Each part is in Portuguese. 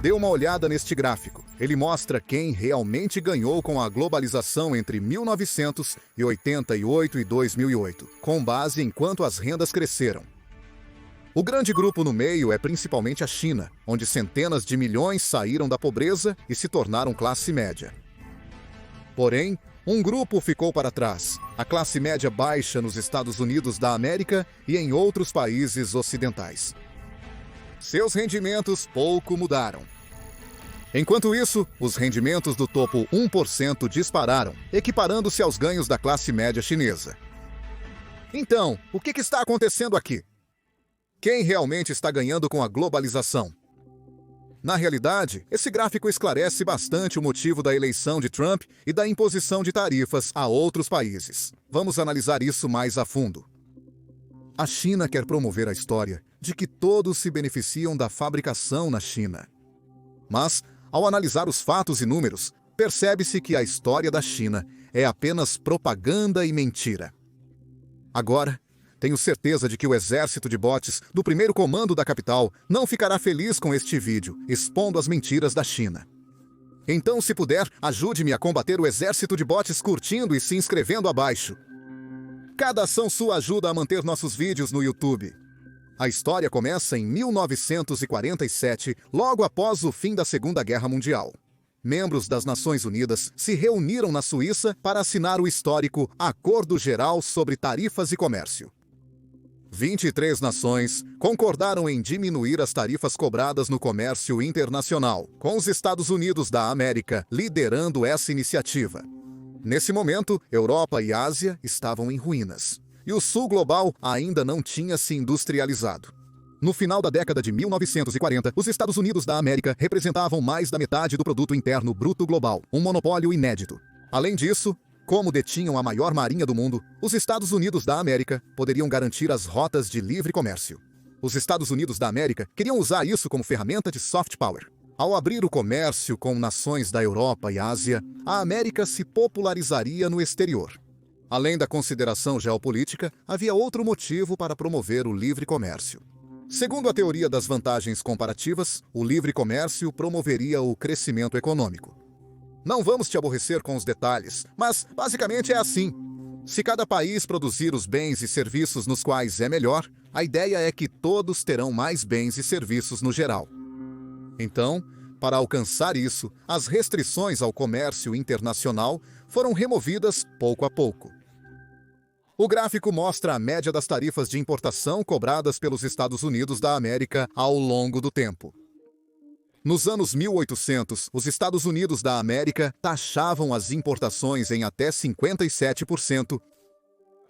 Dê uma olhada neste gráfico. Ele mostra quem realmente ganhou com a globalização entre 1988 e 2008, com base em quanto as rendas cresceram. O grande grupo no meio é principalmente a China, onde centenas de milhões saíram da pobreza e se tornaram classe média. Porém, um grupo ficou para trás, a classe média baixa nos Estados Unidos da América e em outros países ocidentais. Seus rendimentos pouco mudaram. Enquanto isso, os rendimentos do topo 1% dispararam, equiparando-se aos ganhos da classe média chinesa. Então, o que está acontecendo aqui? Quem realmente está ganhando com a globalização? Na realidade, esse gráfico esclarece bastante o motivo da eleição de Trump e da imposição de tarifas a outros países. Vamos analisar isso mais a fundo. A China quer promover a história de que todos se beneficiam da fabricação na China. Mas, ao analisar os fatos e números, percebe-se que a história da China é apenas propaganda e mentira. Agora, tenho certeza de que o exército de bots do primeiro comando da capital não ficará feliz com este vídeo, expondo as mentiras da China. Então, se puder, ajude-me a combater o exército de bots curtindo e se inscrevendo abaixo. Cada ação sua ajuda a manter nossos vídeos no YouTube. A história começa em 1947, logo após o fim da Segunda Guerra Mundial. Membros das Nações Unidas se reuniram na Suíça para assinar o histórico Acordo Geral sobre Tarifas e Comércio. 23 nações concordaram em diminuir as tarifas cobradas no comércio internacional, com os Estados Unidos da América liderando essa iniciativa. Nesse momento, Europa e Ásia estavam em ruínas, e o Sul global ainda não tinha se industrializado. No final da década de 1940, os Estados Unidos da América representavam mais da metade do produto interno bruto global, um monopólio inédito. Além disso, como detinham a maior marinha do mundo, os Estados Unidos da América poderiam garantir as rotas de livre comércio. Os Estados Unidos da América queriam usar isso como ferramenta de soft power. Ao abrir o comércio com nações da Europa e Ásia, a América se popularizaria no exterior. Além da consideração geopolítica, havia outro motivo para promover o livre comércio. Segundo a teoria das vantagens comparativas, o livre comércio promoveria o crescimento econômico. Não vamos te aborrecer com os detalhes, mas basicamente é assim. Se cada país produzir os bens e serviços nos quais é melhor, a ideia é que todos terão mais bens e serviços no geral. Então, para alcançar isso, as restrições ao comércio internacional foram removidas pouco a pouco. O gráfico mostra a média das tarifas de importação cobradas pelos Estados Unidos da América ao longo do tempo. Nos anos 1800, os Estados Unidos da América taxavam as importações em até 57%.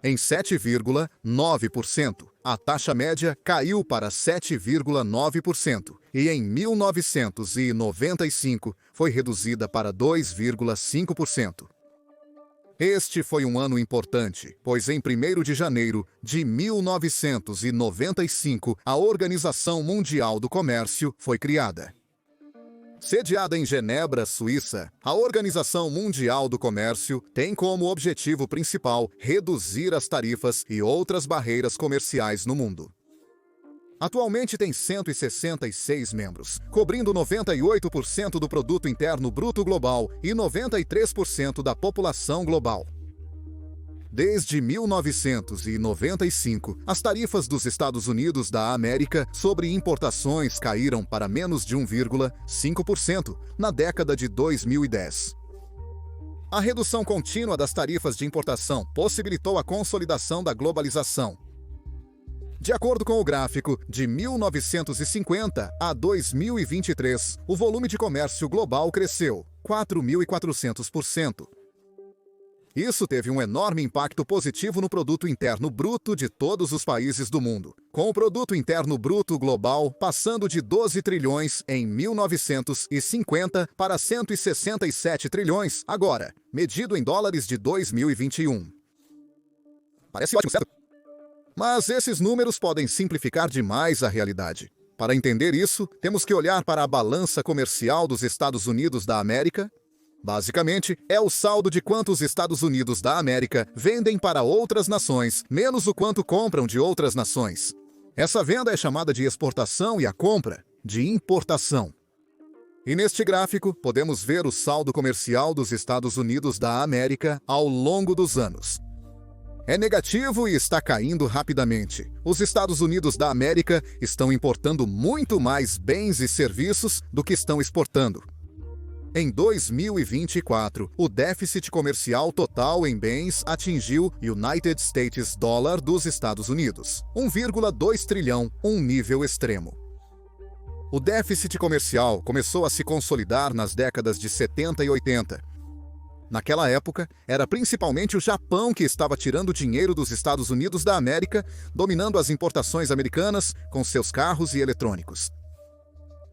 Em 7,9%, a taxa média caiu para 7,9% e em 1995 foi reduzida para 2,5%. Este foi um ano importante, pois em 1º de janeiro de 1995, a Organização Mundial do Comércio foi criada. Sediada em Genebra, Suíça, a Organização Mundial do Comércio tem como objetivo principal reduzir as tarifas e outras barreiras comerciais no mundo. Atualmente tem 166 membros, cobrindo 98% do produto interno bruto global e 93% da população global. Desde 1995, as tarifas dos Estados Unidos da América sobre importações caíram para menos de 1,5% na década de 2010. A redução contínua das tarifas de importação possibilitou a consolidação da globalização. De acordo com o gráfico, de 1950 a 2023, o volume de comércio global cresceu 4.400%. Isso teve um enorme impacto positivo no produto interno bruto de todos os países do mundo, com o produto interno bruto global passando de 12 trilhões em 1950 para 167 trilhões agora, medido em dólares de 2021. Parece ótimo, certo? Mas esses números podem simplificar demais a realidade. Para entender isso, temos que olhar para a balança comercial dos Estados Unidos da América. Basicamente, é o saldo de quanto os Estados Unidos da América vendem para outras nações, menos o quanto compram de outras nações. Essa venda é chamada de exportação e a compra de importação. E neste gráfico, podemos ver o saldo comercial dos Estados Unidos da América ao longo dos anos. É negativo e está caindo rapidamente. Os Estados Unidos da América estão importando muito mais bens e serviços do que estão exportando. Em 2024, o déficit comercial total em bens atingiu United States Dollar dos Estados Unidos, 1,2 trilhão, um nível extremo. O déficit comercial começou a se consolidar nas décadas de 70 e 80. Naquela época, era principalmente o Japão que estava tirando dinheiro dos Estados Unidos da América, dominando as importações americanas com seus carros e eletrônicos.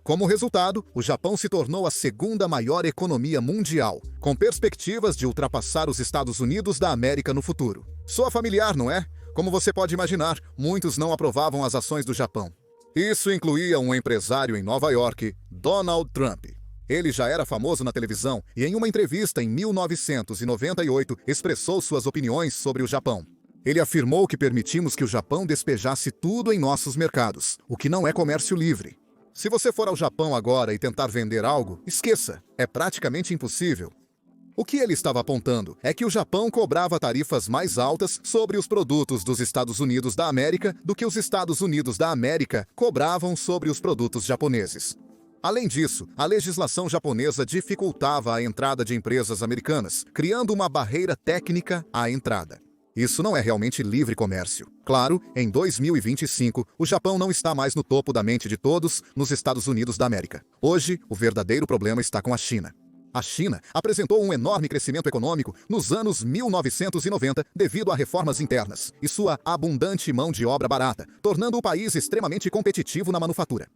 Como resultado, o Japão se tornou a segunda maior economia mundial, com perspectivas de ultrapassar os Estados Unidos da América no futuro. Soa familiar, não é? Como você pode imaginar, muitos não aprovavam as ações do Japão. Isso incluía um empresário em Nova York, Donald Trump. Ele já era famoso na televisão e em uma entrevista em 1998 expressou suas opiniões sobre o Japão. Ele afirmou que permitimos que o Japão despejasse tudo em nossos mercados, o que não é comércio livre. Se você for ao Japão agora e tentar vender algo, esqueça, é praticamente impossível. O que ele estava apontando é que o Japão cobrava tarifas mais altas sobre os produtos dos Estados Unidos da América do que os Estados Unidos da América cobravam sobre os produtos japoneses. Além disso, a legislação japonesa dificultava a entrada de empresas americanas, criando uma barreira técnica à entrada. Isso não é realmente livre comércio. Claro, em 2025, o Japão não está mais no topo da mente de todos nos Estados Unidos da América. Hoje, o verdadeiro problema está com a China. A China apresentou um enorme crescimento econômico nos anos 1990 devido a reformas internas e sua abundante mão de obra barata, tornando o país extremamente competitivo na manufatura.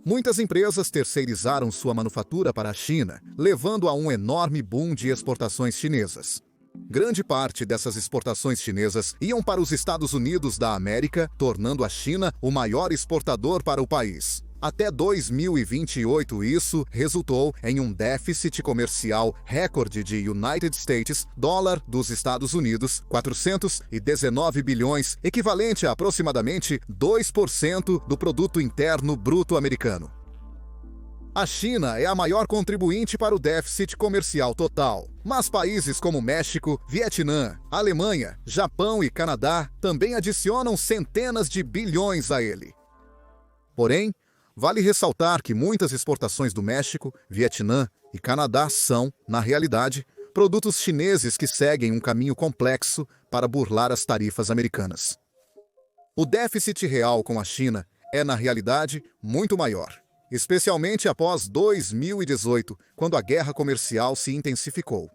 Muitas empresas terceirizaram sua manufatura para a China, levando a um enorme boom de exportações chinesas. Grande parte dessas exportações chinesas iam para os Estados Unidos da América, tornando a China o maior exportador para o país. Até 2028, isso resultou em um déficit comercial recorde de United States Dollar dos Estados Unidos, 419 bilhões, equivalente a aproximadamente 2% do produto interno bruto americano. A China é a maior contribuinte para o déficit comercial total, mas países como México, Vietnã, Alemanha, Japão e Canadá também adicionam centenas de bilhões a ele. Porém, vale ressaltar que muitas exportações do México, Vietnã e Canadá são, na realidade, produtos chineses que seguem um caminho complexo para burlar as tarifas americanas. O déficit real com a China é, na realidade, muito maior, especialmente após 2018, quando a guerra comercial se intensificou.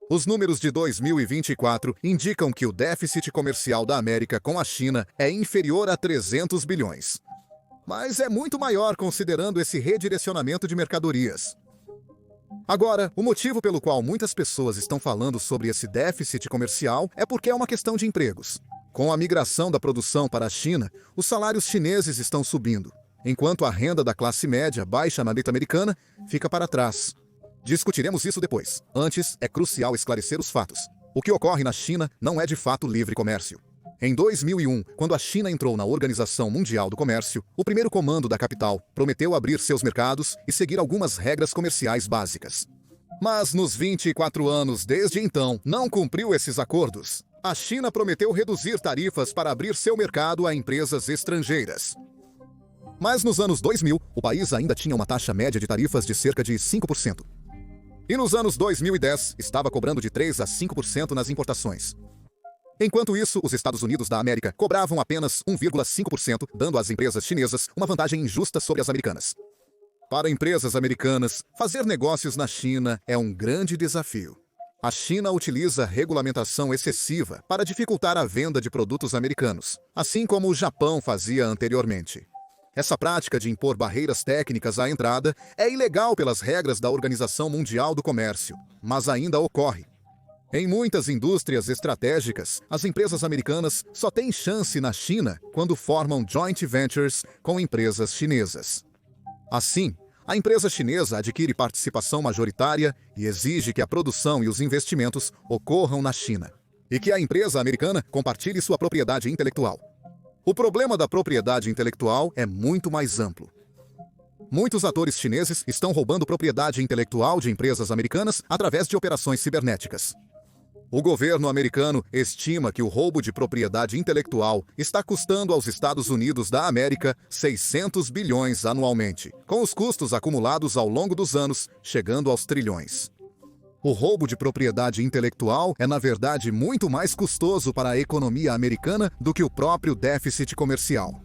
Os números de 2024 indicam que o déficit comercial da América com a China é inferior a 300 bilhões. Mas é muito maior considerando esse redirecionamento de mercadorias. Agora, o motivo pelo qual muitas pessoas estão falando sobre esse déficit comercial é porque é uma questão de empregos. Com a migração da produção para a China, os salários chineses estão subindo, enquanto a renda da classe média baixa norte-americana fica para trás. Discutiremos isso depois. Antes, é crucial esclarecer os fatos. O que ocorre na China não é de fato livre comércio. Em 2001, quando a China entrou na Organização Mundial do Comércio, o primeiro comando da capital prometeu abrir seus mercados e seguir algumas regras comerciais básicas. Mas nos 24 anos desde então, não cumpriu esses acordos. A China prometeu reduzir tarifas para abrir seu mercado a empresas estrangeiras. Mas nos anos 2000, o país ainda tinha uma taxa média de tarifas de cerca de 5%. E nos anos 2010, estava cobrando de 3 a 5% nas importações. Enquanto isso, os Estados Unidos da América cobravam apenas 1,5%, dando às empresas chinesas uma vantagem injusta sobre as americanas. Para empresas americanas, fazer negócios na China é um grande desafio. A China utiliza regulamentação excessiva para dificultar a venda de produtos americanos, assim como o Japão fazia anteriormente. Essa prática de impor barreiras técnicas à entrada é ilegal pelas regras da Organização Mundial do Comércio, mas ainda ocorre. Em muitas indústrias estratégicas, as empresas americanas só têm chance na China quando formam joint ventures com empresas chinesas. Assim, a empresa chinesa adquire participação majoritária e exige que a produção e os investimentos ocorram na China, e que a empresa americana compartilhe sua propriedade intelectual. O problema da propriedade intelectual é muito mais amplo. Muitos atores chineses estão roubando propriedade intelectual de empresas americanas através de operações cibernéticas. O governo americano estima que o roubo de propriedade intelectual está custando aos Estados Unidos da América 600 bilhões anualmente, com os custos acumulados ao longo dos anos chegando aos trilhões. O roubo de propriedade intelectual é, na verdade, muito mais custoso para a economia americana do que o próprio déficit comercial.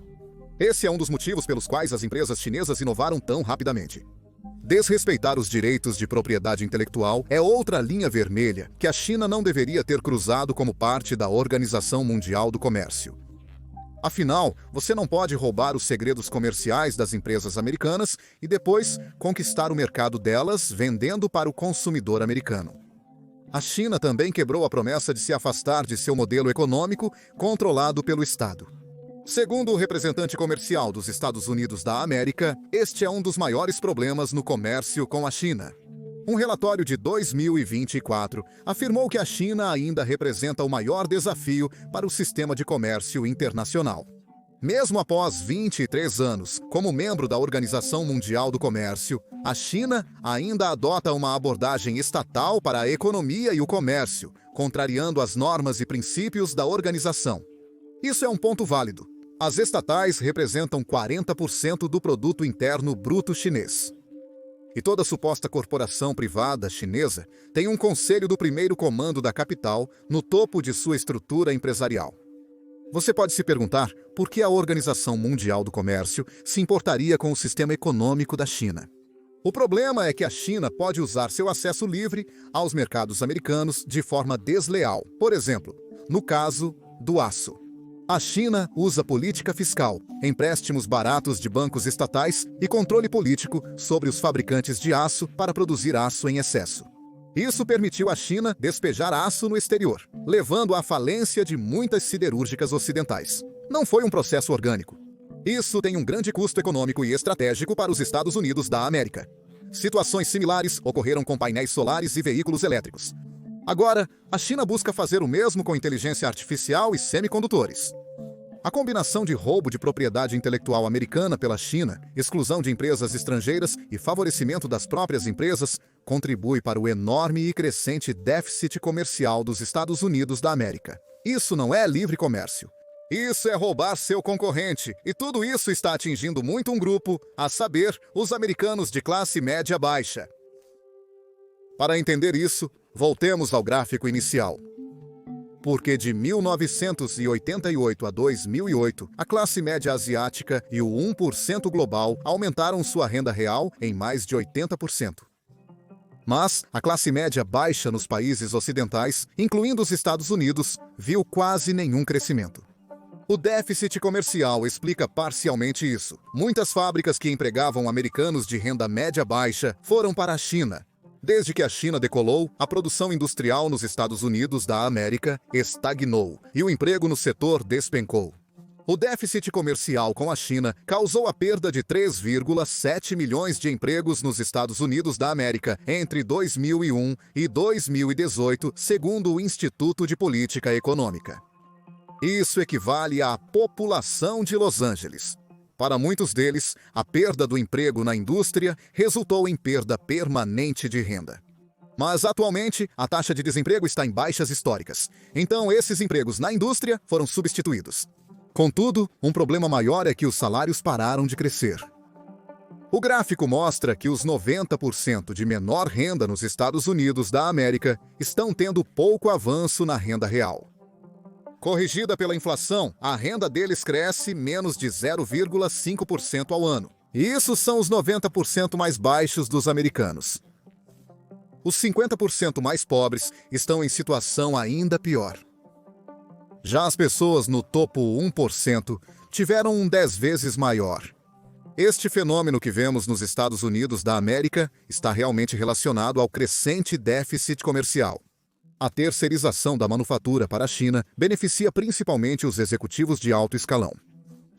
Esse é um dos motivos pelos quais as empresas chinesas inovaram tão rapidamente. Desrespeitar os direitos de propriedade intelectual é outra linha vermelha que a China não deveria ter cruzado como parte da Organização Mundial do Comércio. Afinal, você não pode roubar os segredos comerciais das empresas americanas e depois conquistar o mercado delas vendendo para o consumidor americano. A China também quebrou a promessa de se afastar de seu modelo econômico controlado pelo Estado. Segundo o representante comercial dos Estados Unidos da América, este é um dos maiores problemas no comércio com a China. Um relatório de 2024 afirmou que a China ainda representa o maior desafio para o sistema de comércio internacional. Mesmo após 23 anos como membro da Organização Mundial do Comércio, a China ainda adota uma abordagem estatal para a economia e o comércio, contrariando as normas e princípios da organização. Isso é um ponto válido. As estatais representam 40% do produto interno bruto chinês. E toda suposta corporação privada chinesa tem um conselho do primeiro comando da capital no topo de sua estrutura empresarial. Você pode se perguntar por que a Organização Mundial do Comércio se importaria com o sistema econômico da China. O problema é que a China pode usar seu acesso livre aos mercados americanos de forma desleal. Por exemplo, no caso do aço. A China usa política fiscal, empréstimos baratos de bancos estatais e controle político sobre os fabricantes de aço para produzir aço em excesso. Isso permitiu à China despejar aço no exterior, levando à falência de muitas siderúrgicas ocidentais. Não foi um processo orgânico. Isso tem um grande custo econômico e estratégico para os Estados Unidos da América. Situações similares ocorreram com painéis solares e veículos elétricos. Agora, a China busca fazer o mesmo com inteligência artificial e semicondutores. A combinação de roubo de propriedade intelectual americana pela China, exclusão de empresas estrangeiras e favorecimento das próprias empresas contribui para o enorme e crescente déficit comercial dos Estados Unidos da América. Isso não é livre comércio. Isso é roubar seu concorrente, e tudo isso está atingindo muito um grupo, a saber, os americanos de classe média baixa. Para entender isso, voltemos ao gráfico inicial. Porque de 1988 a 2008, a classe média asiática e o 1% global aumentaram sua renda real em mais de 80%. Mas a classe média baixa nos países ocidentais, incluindo os Estados Unidos, viu quase nenhum crescimento. O déficit comercial explica parcialmente isso. Muitas fábricas que empregavam americanos de renda média baixa foram para a China. Desde que a China decolou, a produção industrial nos Estados Unidos da América estagnou e o emprego no setor despencou. O déficit comercial com a China causou a perda de 3,7 milhões de empregos nos Estados Unidos da América entre 2001 e 2018, segundo o Instituto de Política Econômica. Isso equivale à população de Los Angeles. Para muitos deles, a perda do emprego na indústria resultou em perda permanente de renda. Mas, atualmente, a taxa de desemprego está em baixas históricas. Então, esses empregos na indústria foram substituídos. Contudo, um problema maior é que os salários pararam de crescer. O gráfico mostra que os 90% de menor renda nos Estados Unidos da América estão tendo pouco avanço na renda real. Corrigida pela inflação, a renda deles cresce menos de 0,5% ao ano. E isso são os 90% mais baixos dos americanos. Os 50% mais pobres estão em situação ainda pior. Já as pessoas no topo 1% tiveram um 10 vezes maior. Este fenômeno que vemos nos Estados Unidos da América está realmente relacionado ao crescente déficit comercial. A terceirização da manufatura para a China beneficia principalmente os executivos de alto escalão.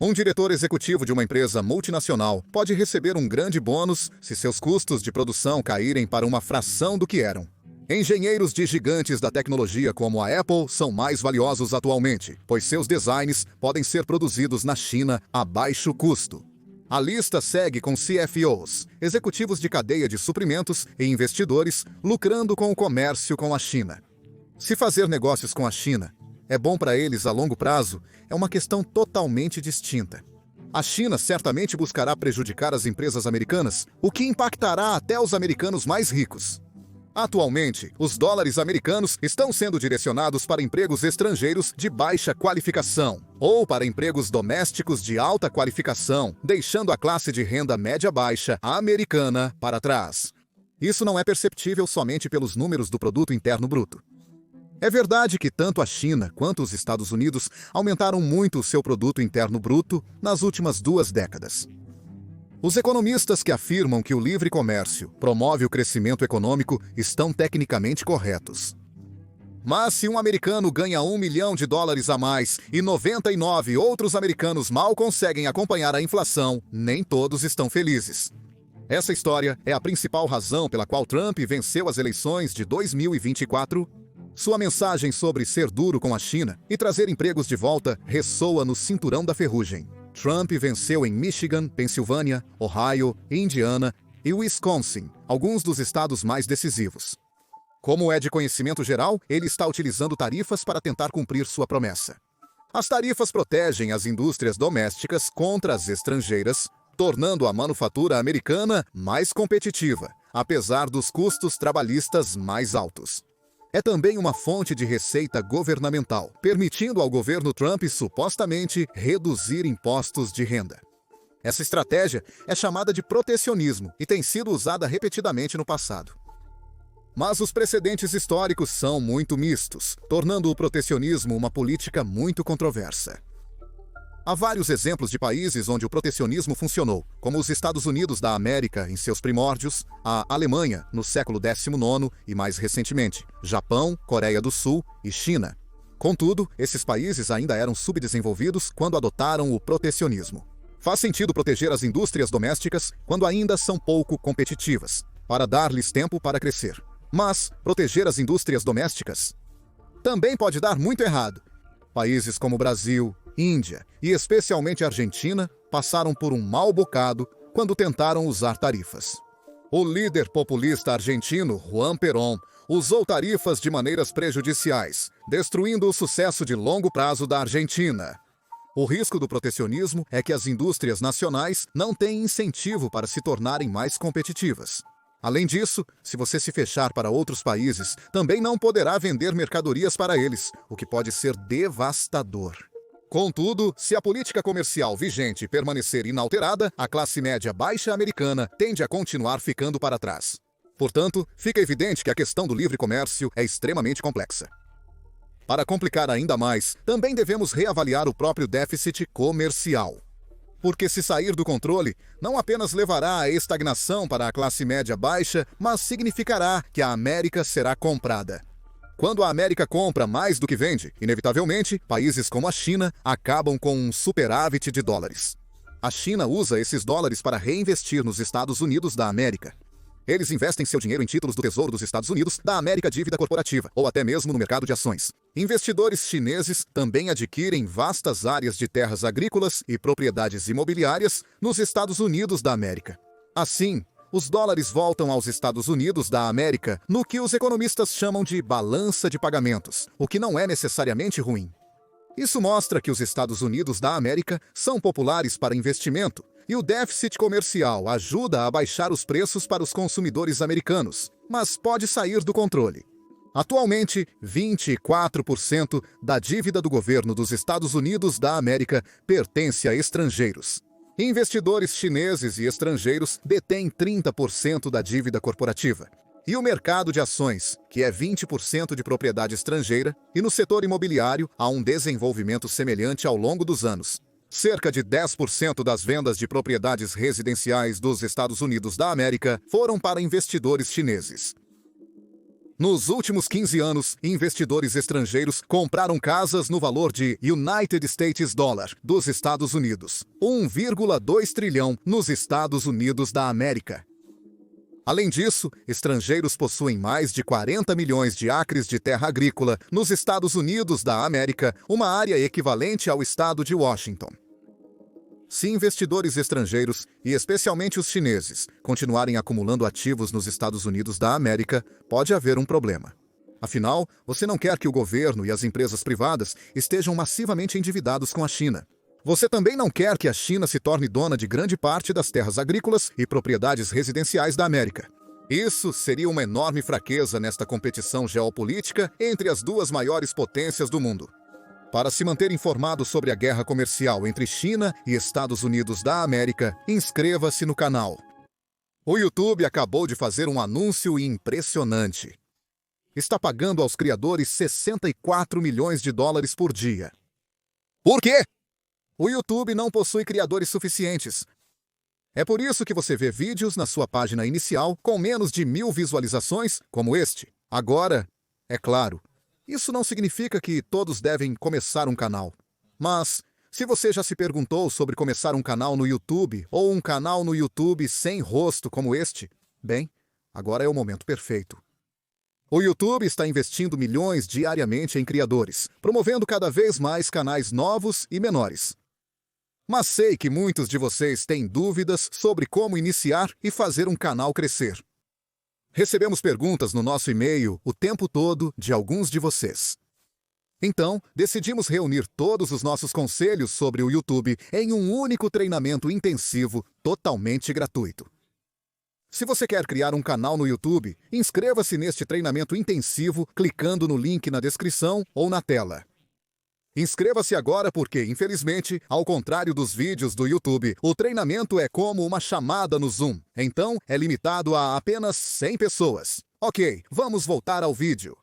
Um diretor executivo de uma empresa multinacional pode receber um grande bônus se seus custos de produção caírem para uma fração do que eram. Engenheiros de gigantes da tecnologia como a Apple são mais valiosos atualmente, pois seus designs podem ser produzidos na China a baixo custo. A lista segue com CFOs, executivos de cadeia de suprimentos e investidores lucrando com o comércio com a China. Se fazer negócios com a China é bom para eles a longo prazo, é uma questão totalmente distinta. A China certamente buscará prejudicar as empresas americanas, o que impactará até os americanos mais ricos. Atualmente, os dólares americanos estão sendo direcionados para empregos estrangeiros de baixa qualificação ou para empregos domésticos de alta qualificação, deixando a classe de renda média-baixa americana para trás. Isso não é perceptível somente pelos números do Produto Interno Bruto. É verdade que tanto a China quanto os Estados Unidos aumentaram muito o seu Produto Interno Bruto nas últimas 2 décadas. Os economistas que afirmam que o livre comércio promove o crescimento econômico estão tecnicamente corretos. Mas se um americano ganha $1 milhão a mais e 99 outros americanos mal conseguem acompanhar a inflação, nem todos estão felizes. Essa história é a principal razão pela qual Trump venceu as eleições de 2024. Sua mensagem sobre ser duro com a China e trazer empregos de volta ressoa no cinturão da ferrugem. Trump venceu em Michigan, Pensilvânia, Ohio, Indiana e Wisconsin, alguns dos estados mais decisivos. Como é de conhecimento geral, ele está utilizando tarifas para tentar cumprir sua promessa. As tarifas protegem as indústrias domésticas contra as estrangeiras, tornando a manufatura americana mais competitiva, apesar dos custos trabalhistas mais altos. É também uma fonte de receita governamental, permitindo ao governo Trump supostamente reduzir impostos de renda. Essa estratégia é chamada de protecionismo e tem sido usada repetidamente no passado. Mas os precedentes históricos são muito mistos, tornando o protecionismo uma política muito controversa. Há vários exemplos de países onde o protecionismo funcionou, como os Estados Unidos da América em seus primórdios, a Alemanha no século XIX e, mais recentemente, Japão, Coreia do Sul e China. Contudo, esses países ainda eram subdesenvolvidos quando adotaram o protecionismo. Faz sentido proteger as indústrias domésticas quando ainda são pouco competitivas, para dar-lhes tempo para crescer. Mas proteger as indústrias domésticas também pode dar muito errado. Países como Brasil, Índia e especialmente Argentina passaram por um mau bocado quando tentaram usar tarifas. O líder populista argentino, Juan Perón, usou tarifas de maneiras prejudiciais, destruindo o sucesso de longo prazo da Argentina. O risco do protecionismo é que as indústrias nacionais não têm incentivo para se tornarem mais competitivas. Além disso, se você se fechar para outros países, também não poderá vender mercadorias para eles, o que pode ser devastador. Contudo, se a política comercial vigente permanecer inalterada, a classe média baixa americana tende a continuar ficando para trás. Portanto, fica evidente que a questão do livre comércio é extremamente complexa. Para complicar ainda mais, também devemos reavaliar o próprio déficit comercial. Porque se sair do controle, não apenas levará à estagnação para a classe média baixa, mas significará que a América será comprada. Quando a América compra mais do que vende, inevitavelmente, países como a China acabam com um superávit de dólares. A China usa esses dólares para reinvestir nos Estados Unidos da América. Eles investem seu dinheiro em títulos do Tesouro dos Estados Unidos, da América Dívida Corporativa, ou até mesmo no mercado de ações. Investidores chineses também adquirem vastas áreas de terras agrícolas e propriedades imobiliárias nos Estados Unidos da América. Assim, os dólares voltam aos Estados Unidos da América no que os economistas chamam de balança de pagamentos, o que não é necessariamente ruim. Isso mostra que os Estados Unidos da América são populares para investimento e o déficit comercial ajuda a baixar os preços para os consumidores americanos, mas pode sair do controle. Atualmente, 24% da dívida do governo dos Estados Unidos da América pertence a estrangeiros. Investidores chineses e estrangeiros detêm 30% da dívida corporativa. E o mercado de ações, que é 20% de propriedade estrangeira, e no setor imobiliário há um desenvolvimento semelhante ao longo dos anos. Cerca de 10% das vendas de propriedades residenciais dos Estados Unidos da América foram para investidores chineses. Nos últimos 15 anos, investidores estrangeiros compraram casas no valor de United States Dollar dos Estados Unidos, 1,2 trilhão nos Estados Unidos da América. Além disso, estrangeiros possuem mais de 40 milhões de acres de terra agrícola nos Estados Unidos da América, uma área equivalente ao estado de Washington. Se investidores estrangeiros, e especialmente os chineses, continuarem acumulando ativos nos Estados Unidos da América, pode haver um problema. Afinal, você não quer que o governo e as empresas privadas estejam massivamente endividados com a China. Você também não quer que a China se torne dona de grande parte das terras agrícolas e propriedades residenciais da América. Isso seria uma enorme fraqueza nesta competição geopolítica entre as duas maiores potências do mundo. Para se manter informado sobre a guerra comercial entre China e Estados Unidos da América, inscreva-se no canal. O YouTube acabou de fazer um anúncio impressionante. Está pagando aos criadores 64 milhões de dólares por dia. Por quê? O YouTube não possui criadores suficientes. É por isso que você vê vídeos na sua página inicial com menos de 1.000 visualizações, como este. Agora, é claro, isso não significa que todos devem começar um canal. Mas, se você já se perguntou sobre começar um canal no YouTube ou um canal no YouTube sem rosto como este, bem, agora é o momento perfeito. O YouTube está investindo milhões diariamente em criadores, promovendo cada vez mais canais novos e menores. Mas sei que muitos de vocês têm dúvidas sobre como iniciar e fazer um canal crescer. Recebemos perguntas no nosso e-mail o tempo todo de alguns de vocês. Então, decidimos reunir todos os nossos conselhos sobre o YouTube em um único treinamento intensivo, totalmente gratuito. Se você quer criar um canal no YouTube, inscreva-se neste treinamento intensivo clicando no link na descrição ou na tela. Inscreva-se agora porque, infelizmente, ao contrário dos vídeos do YouTube, o treinamento é como uma chamada no Zoom. Então, é limitado a apenas 100 pessoas. Ok, vamos voltar ao vídeo.